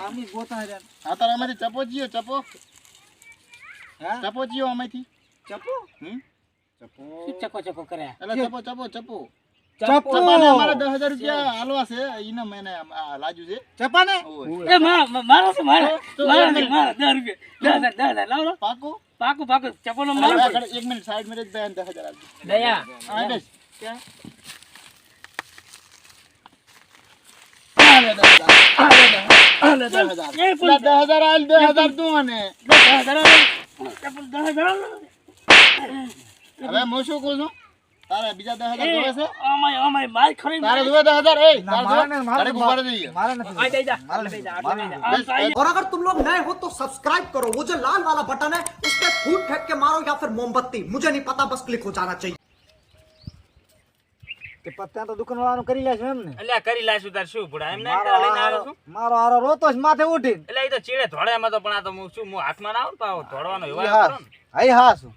અમે ગોતા રહ્યા આ તારા આમાંથી ચપો જીયો ચપો હા ચપો જીયો આમાંથી ચપો ચપો શું ચકો કર્યા એટલે ચપો ચપો ચપો ચપો ચપાને અમારે 10,000 રૂપિયા હાલવા છે ઈને મેને લાજુ છે ચપાને એ મારો છે મારો 10 રૂપિયા 10,000 લાવો પાકો પાકું ચપોનો હવે મારો આગળ 1 મિનિટ સાઈડ મિનિટ બેન 10,000 આપજો દયા હા બેસ ક્યાં આલે 10,000 આલ 10,000 તું અને હવે હું શું કહું છું તારે બીજા 10,000 જોવે છે અમાય માર ખરી તારે જોવે 10,000 એ मारे ઉભા રહી જઈએ मारे नहीं આ દઈ જા और अगर तुम लोग नए हो तो सब्सक्राइब करो, वो जो लाल वाला बटन है उस पे फूट फेंक के मारो या फिर मोमबत्ती, मुझे नहीं पता, बस क्लिक हो जाना चाहिए। तो पत्ता तो दुकान वाला કરી લેશે એમ ને અલ્યા કરી લાશું તાર શું ભડા એમ ના લઈને આવ્યો છું મારો આરો રોતો જ માથે ઉઠીને એટલે એ તો ચીડે ધોળામાં તો પણ આ તો હું શું હું હાથમાં ના આવું પાવ ધોળવાનો એવા કરો ને હઈ હા શું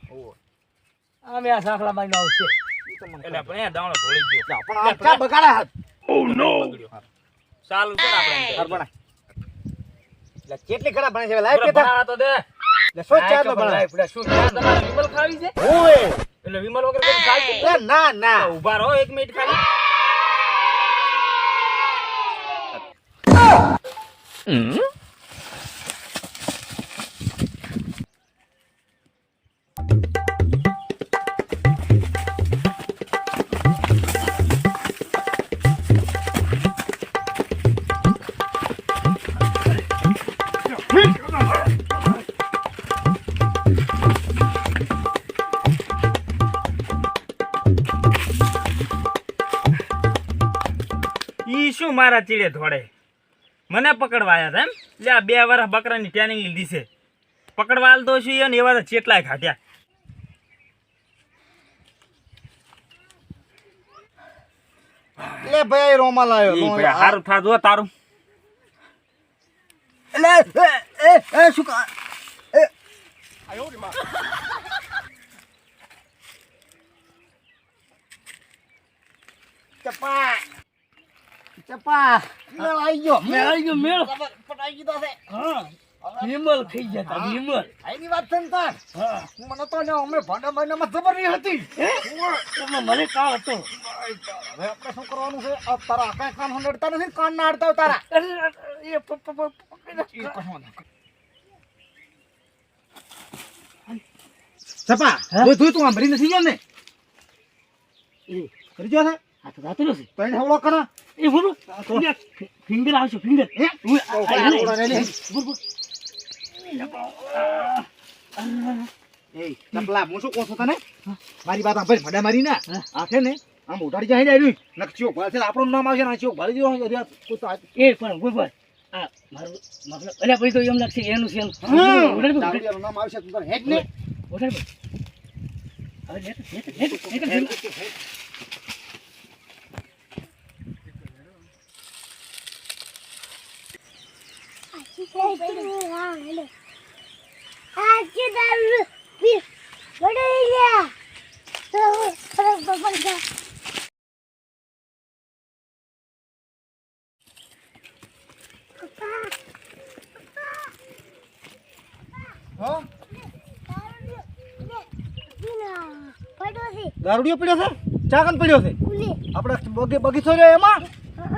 અમે આ સાંકળા માં આવશે એટલે પણ એ દાણો ધોળી ગયો પણ આ ક્યાં બગાડ્યા હાથ ઓ નો ચાલુ કર આપણે કર બના એટલે કેટલી ઘડા બને છે લાઈવ કે ભણા તો દે એટલે શું ચાર નો બના આપણે શું તમારે વિમલ ખાવી છે ઓએ એટલે વિમલ વગર કોઈ ચાલતું એ ના ના ઉભા રહો 1 મિનિટ ખાલી ઈ શું મારા ચીડે ધોડે મને પકડવા આયા હતા એમ એટલે આ 2 વર્ષ બકરાની ટ્રેનિંગ લીધી છે પકડવા આલતો છું ને એવા તો ચેટલાય ખાટ્યા લે ભાઈ રોમા લાયો ઈ ભાઈ હારું થા જો તારું એટલે એ શું કા એ ચપા ચપા મેળ આવી ગયો મેળ પટાઈ ગયો છે હા વિમલ ખાઈ જતા વિમલ આની વાત છે ને તાર મને તો ને અમે ભાંડા ભાંડામાં જબર નહીં હતી એમાં મને કાળ હતો હવે આપણે શું કરવાનું છે આ તારા આખા કાન હંડતા નથી કાન ના અડતા તારા એ ચપા તું તું આમ ભરી નથી ગયો ને કરી ગયો છે આ તો જાતું નથી તો એને હવળો કરો એ બોલો ફિંગર આવશે ફિંગર હે એ ચપલા હું શું કહું છું તને મારી વાત સાંભળ મડા મારી ના આ છે ને આમ ઉડાડી જાય રહ્યું નકચીઓ ભલે છે આપણું નામ આવશે ને ચીઓ ભરી દીધો એ પણ બોલ આ મારું મતલબ અલ્યા પછી તો એમ લાગશે એનું છે દારૂડિયાનું નામ આવશે તું હેડ ને દારૂડિયો પડ્યો છે ચાકન પડ્યો છે આપણે બગીચો રહ્યો એમાં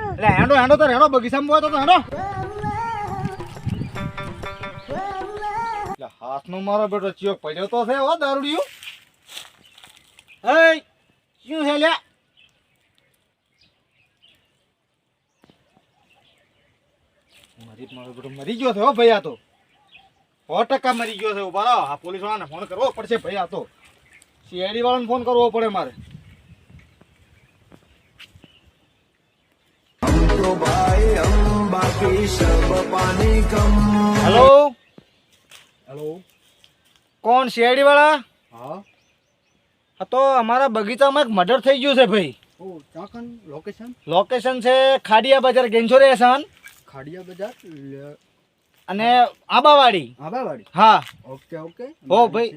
એટલે હેંડો તો હેંડો બગીચામાં હોય તો હેંડો હાથનો મારો બેટો ચિયોક પડ્યો તો છે હો દારૂડિયો હે શું છે લ્યા મારો બેટો મરી ગયો છે હો ભાઈ આ તો 100% મરી ગયો છે ઉભા રહો આ પોલીસ વાળાને ફોન કરવો પડશે ભાઈ આ તો સીઆઈડી વાળાને ફોન કરવો પડે મારે હેલો હેલો કોણ સીઆઈડી વાળા હા તો અમારા બગીચામાં એક મર્ડર થઈ ગયું છે ભાઈ ચાકન લોકેશન છે ખાડિયા બજાર ગેંજોરેશન ખાડિયા બજાર અને આબાવાડી હા ઓકે હો ભાઈ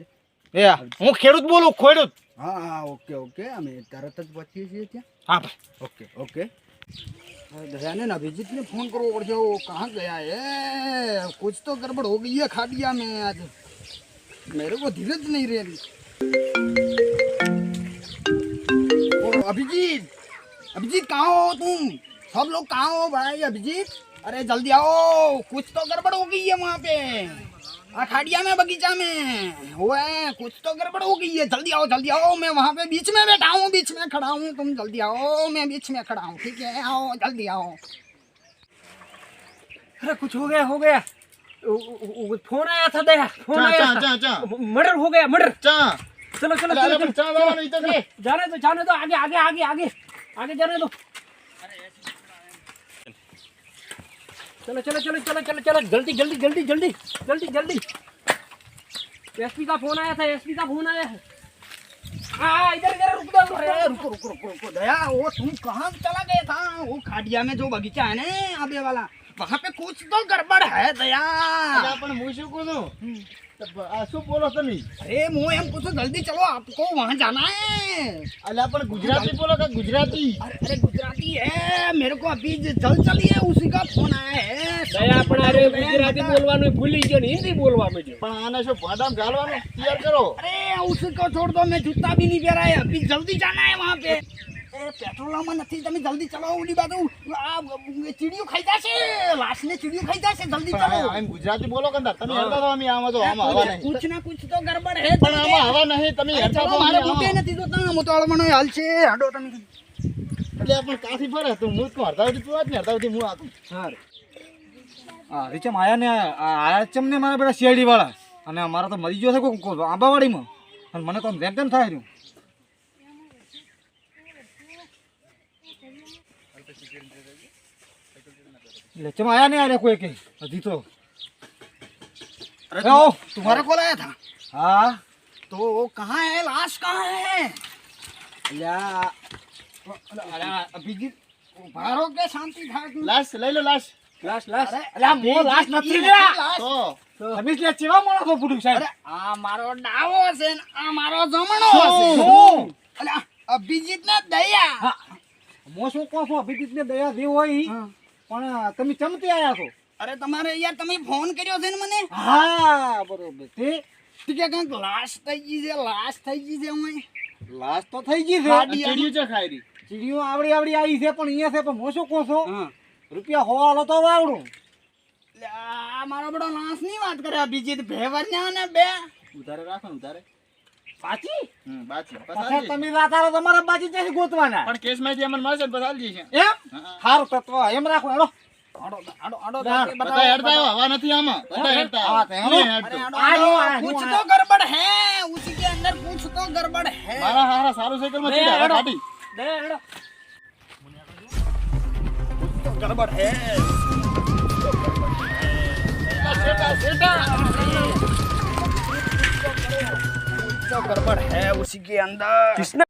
એ હું ખેડૂત બોલું ખેડૂત હા ઓકે અમે તરત જ પહોંચીએ છીએ ત્યાં હા ભાઈ ઓકે दयाने ना अभिजीत ने फोन करो और जो कहाँ गया है, कुछ तो गड़बड़ हो गई है खाडिया में आज, मेरे को धीरज नहीं रही। ओ अभिजीत, अभिजीत कहाँ हो तुम? सब लोग कहाँ हो भाई? अभिजीत अरे जल्दी आओ, कुछ तो गड़बड़ हो गई है वहाँ पे खाडिया में, बगीचा में वो है, कुछ तो गड़बड़ हो गई है। जल्दी आओ, मैं वहाँ पे बीच में बैठा हूँ, बीच में खड़ा हूँ, तुम जल्दी आओ, मैं बीच में खड़ा हूँ, ठीक है? आओ जल्दी आओ। अरे कुछ हो गया। फोन आया था, दया फोन आया था। मर्डर हो गया, मर्डर। चलो जाने दो, आगे जाने दो। चलो जल्दी। एसपी का फोन आया है। हाँ इधर रुको दया, वो तुम कहाँ चला गया था? वो खाडिया में जो बगीचा है ना आबे वाला, वहाँ पे कुछ तो गड़बड़ है दया। પણ હું શું કહું છું? આ શું બોલો તમે? अरे मुँह एम पूछो, जल्दी चलो, आपको वहाँ जाना है। અલ્યા પણ ગુજરાતી બોલો કે ગુજરાતી? अरे गुजराती है, मेरे को अभी जल्द चलिए, उसी का फोन आया है। दया पण अरे गुजराती बोलવાનું ભૂલી ગયો ને હિન્દી બોલવા માંડ્યો। પણ આને શું ભાડામાં ગાલવાનું તૈયાર કરો? अरे उसको छोड़ दो, मैं जूता भी नहीं पहना है, अभी जल्दी जाना है वहाँ पे। पेट्रोल में नहीं, તમે જલ્દી ચલો, ઓલી બાજુ આ ચીડિયું ખાઈ જશે, લાશને ચીડિયું ખાઈ જશે, જલ્દી પણ ચલો। આમ ગુજરાતી બોલો કે તમે હેરતા તો અમે આમાં તો આમાં હવા નહીં, कुछ ना कुछ तो गड़बड़ है। પણ આમાં હવા નહીં, તમે હેરતા તો મારે અમે બુટે આમાં. નથી જોતા, હું તો અળમણો હાલ છે, હાડો તમે। એટલે પણ કાથી ફરે તું? હું તો હરતા હતી, તું આજ ને હરતા હતી હું આતું. રીચમ આયા ને આયા ચમ ને મારા બેટા શેરડી વાળા, અને અમારા તો મરી ગયો છે કોઈ આંબાવાડીમાં, અને મને તો જેમ તેમ થાય રહ્યું. એટલે ચમ આયા ને આયા કોઈ કઈ હજી તો. अरे आओ। तुम्हारा कॉल आया था, હા तो वो कहाँ है? लाश कहाँ है? अभिजीत बाहरों के शांति था। લાશ લઈ લો, લાશ. अरे અલ્યા મો લાશ નથી લ્યા. તો તમે એટલે ચેવા માણસો પૂડ્યું સાહેબ? अरे आ मारो डावो से न आ मारो जमणो શું? से। શું? अरे अभिजीत ने दया। હા મો શું કહો છો? અભિજીતને દયા દેવ હોય ઈ. પણ તમે ચમતે આયા છો? अरे તમારે યાર તમે ફોન કર્યો છે ને મને? હા બરોબર. તે તું કે કંઈક લાશ થઈ ગઈ છે, લાશ થઈ ગઈ છે અમે? લાશ તો થઈ ગઈ છે. ચીડિયું છે ખાઈ રહી. ચીડીઓ આવડી આવી છે, પણ અહીંયા છે, પણ હું શું કહું છું, હા રૂપિયા હોવાલો તો વાવડું. લે, આ મારો બડો લાશ ની વાત કરે અભિજીત, ભેવરિયા ને બે ઉધારે રાખો ને, ઉધારે. સાચી? બાચી પાછા તમે વાત આલો તમારા બાજી ક્યાંથી ગોતવાના? પણ કેસમાંથી અમને મળશે ને પછી આલજી છે. એમ સારું તત્વ એમ રાખો. હેડો આડો આડો આડો દાડ, બધા હેરતા આવ્યા, હવા નથી આમાં, બધા હેરતા હા, આવ્યા. તે હેલો. નહીં હેરતો. आडो, कुछ तो गड़बड़ है, उसी के अंदर कुछ तो गड़बड़ है। મારા હારા સારું સાયકલમાં નહીં, ચીડા, હવે હેડો. કાઢી. દયા હેડો। तो गड़बड़ है। कुछ तो गड़बड़ है उसी के अंदर। કિસના